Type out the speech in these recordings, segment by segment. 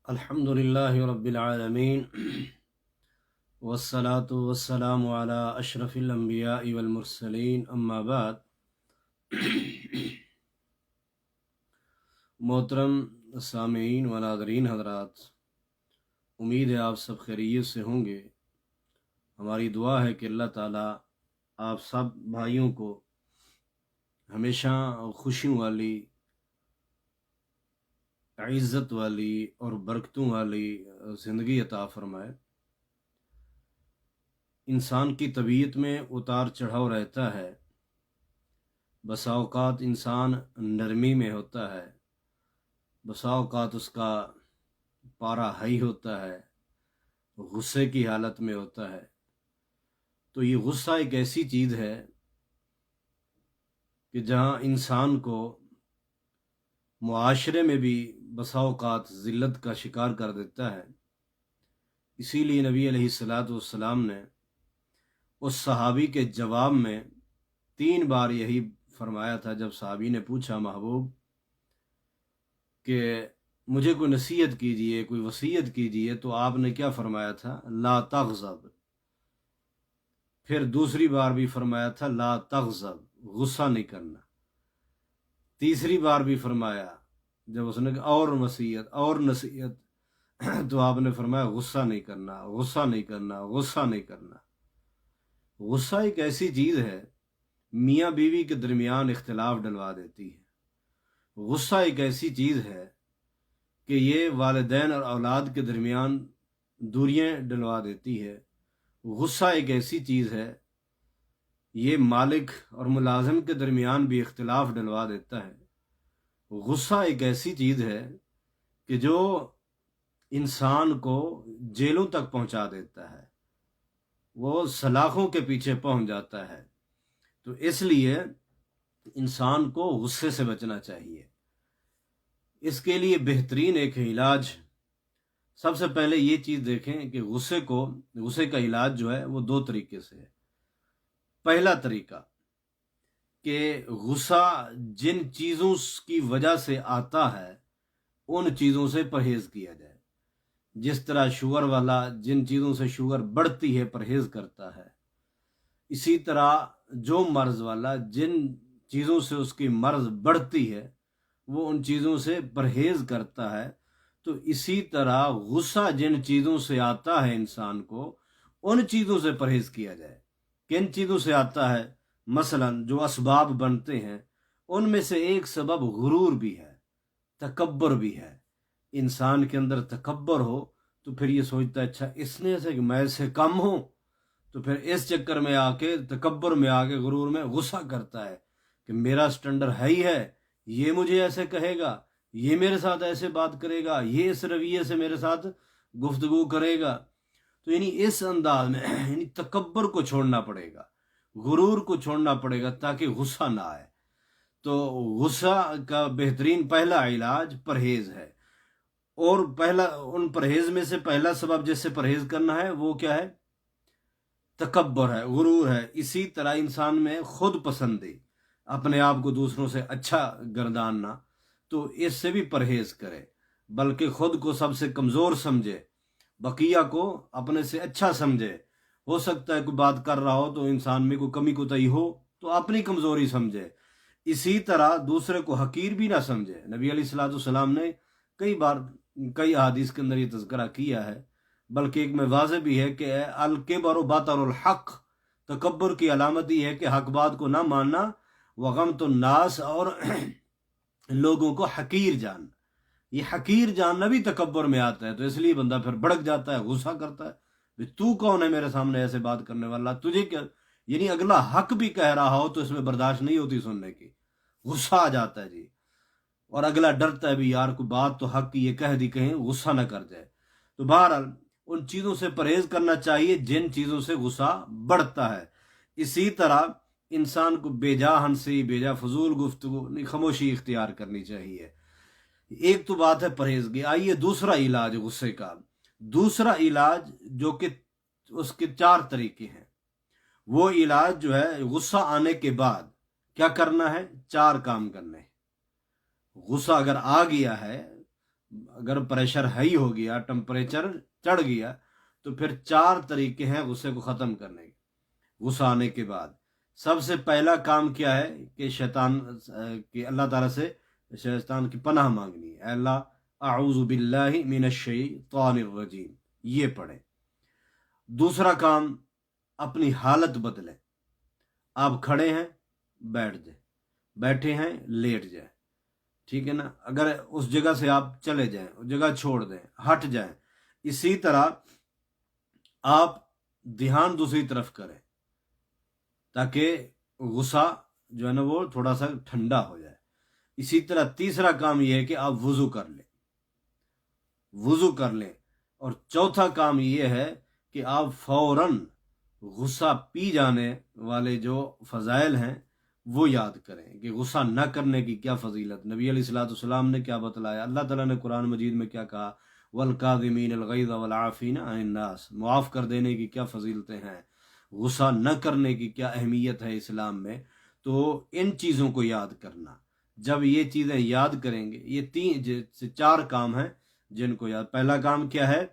الحمد لله رب العالمين والصلاة والسلام على أشرف الأنبياء والمرسلين أما بعد محترم سامعین و ناظرین حضرات، امید ہے آپ سب خیریت سے ہوں گے۔ ہماری دعا ہے کہ اللہ تعالیٰ آپ سب بھائیوں کو ہمیشہ خوشیوں والی، عزت والی اور برکتوں والی زندگی عطا فرمائے۔ انسان کی طبیعت میں اتار چڑھاؤ رہتا ہے، بسا اوقات انسان نرمی میں ہوتا ہے، بسا اوقات اس کا پارا ہائی ہوتا ہے، غصے کی حالت میں ہوتا ہے۔ تو یہ غصہ ایک ایسی چیز ہے کہ جہاں انسان کو معاشرے میں بھی بسا اوقات ذلت کا شکار کر دیتا ہے۔ اسی لیے نبی علیہ السلام نے اس صحابی کے جواب میں 3 بار یہی فرمایا تھا۔ جب صحابی نے پوچھا محبوب کہ مجھے کوئی نصیحت کیجئے، کوئی وصیت کیجئے، تو آپ نے کیا فرمایا تھا؟ لا تغضب۔ پھر دوسری بار بھی فرمایا تھا لا تغضب، غصہ نہیں کرنا۔ تیسری بار بھی فرمایا، جب اس نے اور وصیت اور نصیحت، تو آپ نے فرمایا غصہ نہیں کرنا، غصہ نہیں کرنا، غصہ نہیں کرنا۔ غصہ ایک ایسی چیز ہے میاں بیوی کے درمیان اختلاف ڈلوا دیتی ہے۔ غصہ ایک ایسی چیز ہے کہ یہ والدین اور اولاد کے درمیان دوریاں ڈلوا دیتی ہے۔ غصہ ایک ایسی چیز ہے، یہ مالک اور ملازم کے درمیان بھی اختلاف ڈلوا دیتا ہے۔ غصہ ایک ایسی چیز ہے کہ جو انسان کو جیلوں تک پہنچا دیتا ہے، وہ سلاخوں کے پیچھے پہنچ جاتا ہے۔ تو اس لیے انسان کو غصے سے بچنا چاہیے۔ اس کے لیے بہترین ایک علاج، سب سے پہلے یہ چیز دیکھیں کہ غصے کا علاج جو ہے وہ 2 طریقے سے ہے۔ پہلا طریقہ کہ غصہ جن چیزوں کی وجہ سے آتا ہے ان چیزوں سے پرہیز کیا جائے۔ جس طرح شوگر والا جن چیزوں سے شوگر بڑھتی ہے پرہیز کرتا ہے، اسی طرح جو مرض والا جن چیزوں سے اس کی مرض بڑھتی ہے وہ ان چیزوں سے پرہیز کرتا ہے۔ تو اسی طرح غصہ جن چیزوں سے آتا ہے انسان کو، ان چیزوں سے پرہیز کیا جائے۔ کن چیزوں سے آتا ہے؟ مثلا جو اسباب بنتے ہیں ان میں سے ایک سبب غرور بھی ہے، تکبر بھی ہے۔ انسان کے اندر تکبر ہو تو پھر یہ سوچتا ہے اچھا اس نے ایسے کہ میں اس سے کم ہوں، تو پھر اس چکر میں آ کے، تکبر میں آ کے، غرور میں غصہ کرتا ہے کہ میرا سٹینڈر ہائی ہے، یہ مجھے ایسے کہے گا، یہ میرے ساتھ ایسے بات کرے گا، یہ اس رویے سے میرے ساتھ گفتگو کرے گا۔ تو یعنی اس انداز میں یعنی تکبر کو چھوڑنا پڑے گا، غرور کو چھوڑنا پڑے گا تاکہ غصہ نہ آئے۔ تو غصہ کا بہترین پہلا علاج پرہیز ہے، اور ان پرہیز میں سے پہلا سبب جس سے پرہیز کرنا ہے وہ کیا ہے؟ تکبر ہے، غرور ہے۔ اسی طرح انسان میں خود پسندی، اپنے آپ کو دوسروں سے اچھا گرداننا، تو اس سے بھی پرہیز کرے، بلکہ خود کو سب سے کمزور سمجھے، بقیہ کو اپنے سے اچھا سمجھے۔ ہو سکتا ہے کوئی بات کر رہا ہو تو انسان میں کوئی کمی کوتاہی ہو تو اپنی کمزوری سمجھے، اسی طرح دوسرے کو حقیر بھی نہ سمجھے۔ نبی علیہ السلام نے کئی بار کئی احادیث کے اندر یہ تذکرہ کیا ہے، بلکہ ایک میں واضح بھی ہے کہ الکبر بطر الحق، تکبر کی علامت یہ ہے کہ حق بات کو نہ ماننا، وغمط الناس، اور لوگوں کو حقیر جاننا۔ یہ حقیر جاننا بھی تکبر میں آتا ہے، تو اس لیے بندہ پھر بھڑک جاتا ہے، غصہ کرتا ہے، تو کون ہے میرے سامنے ایسے بات کرنے والا، تجھے کیا؟ یعنی اگلا حق بھی کہہ رہا ہو تو اس میں برداشت نہیں ہوتی سننے کی، غصہ آ جاتا ہے جی، اور اگلا ڈرتا ہے بھی یار کوئی بات تو حق کی یہ کہہ دی، کہیں غصہ نہ کر جائے۔ تو بہرحال ان چیزوں سے پرہیز کرنا چاہیے جن چیزوں سے غصہ بڑھتا ہے۔ اسی طرح انسان کو بے جا ہنسی، بے جا فضول گفتگو، خاموشی اختیار کرنی چاہیے۔ ایک تو بات ہے پرہیزگی۔ آئیے دوسرا علاج غصے کا، دوسرا علاج جو کہ اس کے 4 طریقے ہیں۔ وہ علاج جو ہے غصہ آنے کے بعد کیا کرنا ہے؟ 4 کام کرنے ہیں۔ غصہ اگر آ گیا ہے اگر پریشر ہائی ہو گیا، ٹمپریچر چڑھ گیا، تو پھر 4 طریقے ہیں غصے کو ختم کرنے کے۔ غصہ آنے کے بعد سب سے پہلا کام کیا ہے کہ کہ اللہ تعالیٰ سے شیطان کی پناہ مانگنی ہے۔ اے اللہ اعوذ باللہ من الشیطان الرجیم، یہ پڑھیں۔ دوسرا کام، اپنی حالت بدلیں۔ آپ کھڑے ہیں، بیٹھ جائیں، بیٹھے ہیں، لیٹ جائیں، ٹھیک ہے نا۔ اگر اس جگہ سے آپ چلے جائیں، اس جگہ چھوڑ دیں، ہٹ جائیں۔ اسی طرح آپ دھیان دوسری طرف کریں تاکہ غصہ جو ہے نا وہ تھوڑا سا ٹھنڈا ہو جائے۔ اسی طرح تیسرا کام یہ ہے کہ آپ وضو کر لیں، وضو کر لیں۔ اور چوتھا کام یہ ہے کہ آپ فوراً غصہ پی جانے والے جو فضائل ہیں وہ یاد کریں کہ غصہ نہ کرنے کی کیا فضیلت، نبی علیہ الصلوۃ والسلام نے کیا بتلایا، اللہ تعالیٰ نے قرآن مجید میں کیا کہا، والکاظمین الغیظ والعافین عن الناس، معاف کر دینے کی کیا فضیلتیں ہیں، غصہ نہ کرنے کی کیا اہمیت ہے اسلام میں۔ تو ان چیزوں کو یاد کرنا، جب یہ چیزیں یاد کریں گے، یہ 4 کام ہیں جن کو یاد۔ پہلا کام کیا ہے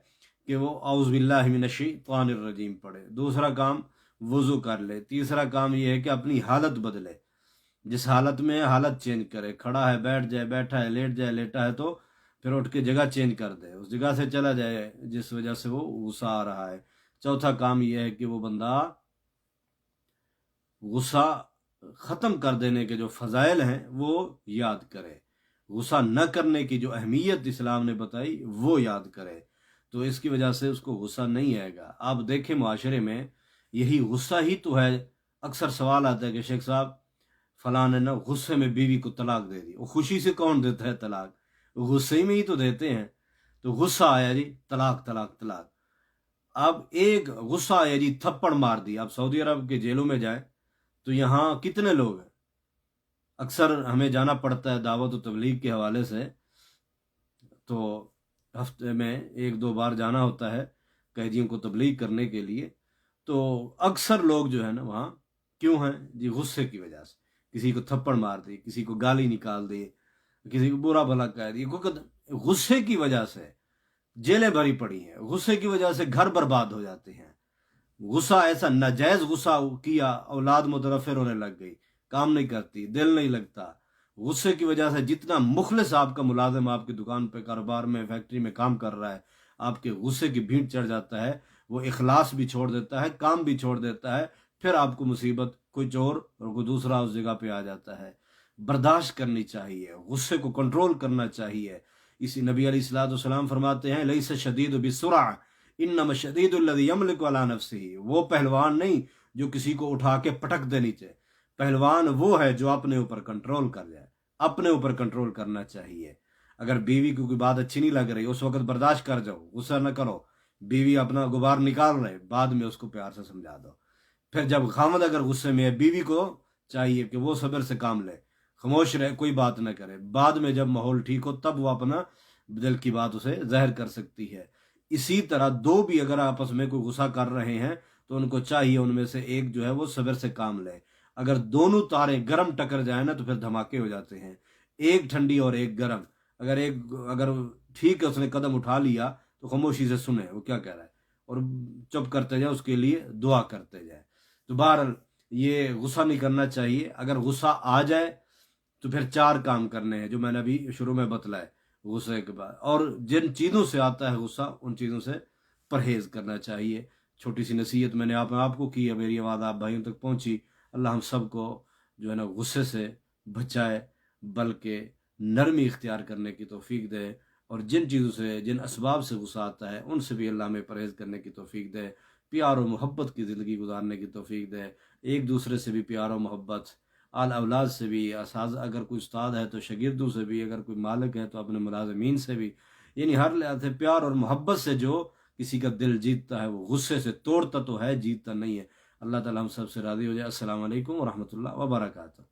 کہ وہ اعوذ باللہ من الشیطان الرجیم پڑھے۔ دوسرا کام وضو کر لے۔ تیسرا کام یہ ہے کہ اپنی حالت بدلے، جس حالت میں حالت چینج کرے، کھڑا ہے بیٹھ جائے، بیٹھا ہے لیٹ جائے، لیٹا ہے تو پھر اٹھ کے جگہ چینج کر دے، اس جگہ سے چلا جائے جس وجہ سے وہ غصہ آ رہا ہے۔ چوتھا کام یہ ہے کہ وہ بندہ غصہ ختم کر دینے کے جو فضائل ہیں وہ یاد کرے، غصہ نہ کرنے کی جو اہمیت اسلام نے بتائی وہ یاد کرے، تو اس کی وجہ سے اس کو غصہ نہیں آئے گا۔ آپ دیکھیں معاشرے میں یہی غصہ ہی تو ہے، اکثر سوال آتا ہے کہ شیخ صاحب فلاں نے نا غصے میں بیوی کو طلاق دے دی۔ وہ خوشی سے کون دیتا ہے طلاق؟ غصے میں ہی تو دیتے ہیں۔ تو غصہ آیا جی طلاق طلاق طلاق۔ اب ایک غصہ آیا جی تھپڑ مار دی۔ آپ سعودی عرب کے جیلوں میں جائیں تو یہاں کتنے لوگ ہیں، اکثر ہمیں جانا پڑتا ہے دعوت و تبلیغ کے حوالے سے، تو ہفتے میں 1-2 بار جانا ہوتا ہے قیدیوں کو تبلیغ کرنے کے لیے۔ تو اکثر لوگ جو ہے نا وہاں کیوں ہیں جی؟ غصے کی وجہ سے، کسی کو تھپڑ مار دی، کسی کو گالی نکال دی، کسی کو برا بھلا کہہ دی، غصے کی وجہ سے جیلیں بھری پڑی ہیں، غصے کی وجہ سے گھر برباد ہو جاتے ہیں۔ غصہ ایسا ناجائز غصہ کیا، اولاد متنفر ہونے لگ گئی، کام نہیں کرتی، دل نہیں لگتا۔ غصے کی وجہ سے جتنا مخلص آپ کا ملازم آپ کی دکان پہ، کاروبار میں، فیکٹری میں کام کر رہا ہے، آپ کے غصے کی بھینٹ چڑھ جاتا ہے، وہ اخلاص بھی چھوڑ دیتا ہے، کام بھی چھوڑ دیتا ہے، پھر آپ کو مصیبت کوئی چور اور کوئی دوسرا اس جگہ پہ آ جاتا ہے۔ برداشت کرنی چاہیے، غصے کو کنٹرول کرنا چاہیے۔ اسی نبی علیہ الصلوۃ والسلام فرماتے ہیں لیس الشدید بالسرعہ انما الشدید الذی یملک علی نفسہ، وہ پہلوان نہیں جو کسی کو اٹھا کے پٹک دے نیچے، پہلوان وہ ہے جو اپنے اوپر کنٹرول کر جائے، اپنے اوپر کنٹرول کرنا چاہیے۔ اگر بیوی کو کوئی بات اچھی نہیں لگ رہی اس وقت برداشت کر جاؤ، غصہ نہ کرو، بیوی اپنا غبار نکال رہے، بعد میں اس کو پیار سے سمجھا دو۔ پھر جب خامد اگر غصے میں ہے، بیوی کو چاہیے کہ وہ صبر سے کام لے، خاموش رہے، کوئی بات نہ کرے، بعد میں جب ماحول ٹھیک ہو تب وہ اپنا دل کی بات اسے ظاہر کر سکتی ہے۔ اسی طرح دو بھی اگر آپس میں کوئی غصہ کر رہے ہیں تو ان کو چاہیے ان میں سے ایک جو ہے وہ صبر سے کام لے۔ اگر دونوں تاریں گرم ٹکر جائیں نا تو پھر دھماکے ہو جاتے ہیں، ایک ٹھنڈی اور ایک گرم۔ اگر ٹھیک ہے اس نے قدم اٹھا لیا تو خاموشی سے سنیں وہ کیا کہہ رہا ہے، اور چپ کرتے جائیں، اس کے لیے دعا کرتے جائیں۔ تو بہرحال یہ غصہ نہیں کرنا چاہیے۔ اگر غصہ آ جائے تو پھر 4 کام کرنے ہیں جو میں نے ابھی شروع میں بتلائے غصے کے بعد، اور جن چیزوں سے آتا ہے غصہ ان چیزوں سے پرہیز کرنا چاہیے۔ چھوٹی سی نصیحت میں نے آپ کو کی ہے، میری آواز آپ بھائیوں تک پہنچی۔ اللہ ہم سب کو جو ہے نا غصے سے بچائے، بلکہ نرمی اختیار کرنے کی توفیق دے، اور جن چیزوں سے، جن اسباب سے غصہ آتا ہے ان سے بھی اللہ ہمیں پرہیز کرنے کی توفیق دے، پیار و محبت کی زندگی گزارنے کی توفیق دے، ایک دوسرے سے بھی پیار و محبت، آل اولاد سے بھی، اساتذہ اگر کوئی استاد ہے تو شاگردوں سے بھی، اگر کوئی مالک ہے تو اپنے ملازمین سے بھی، یعنی ہر لحاظ سے پیار اور محبت سے جو کسی کا دل جیتتا ہے وہ غصے سے توڑتا تو ہے، جیتتا نہیں ہے۔ اللہ تعالی ہم سب سے راضی ہو جائے۔ السلام علیکم ورحمۃ اللہ وبرکاتہ۔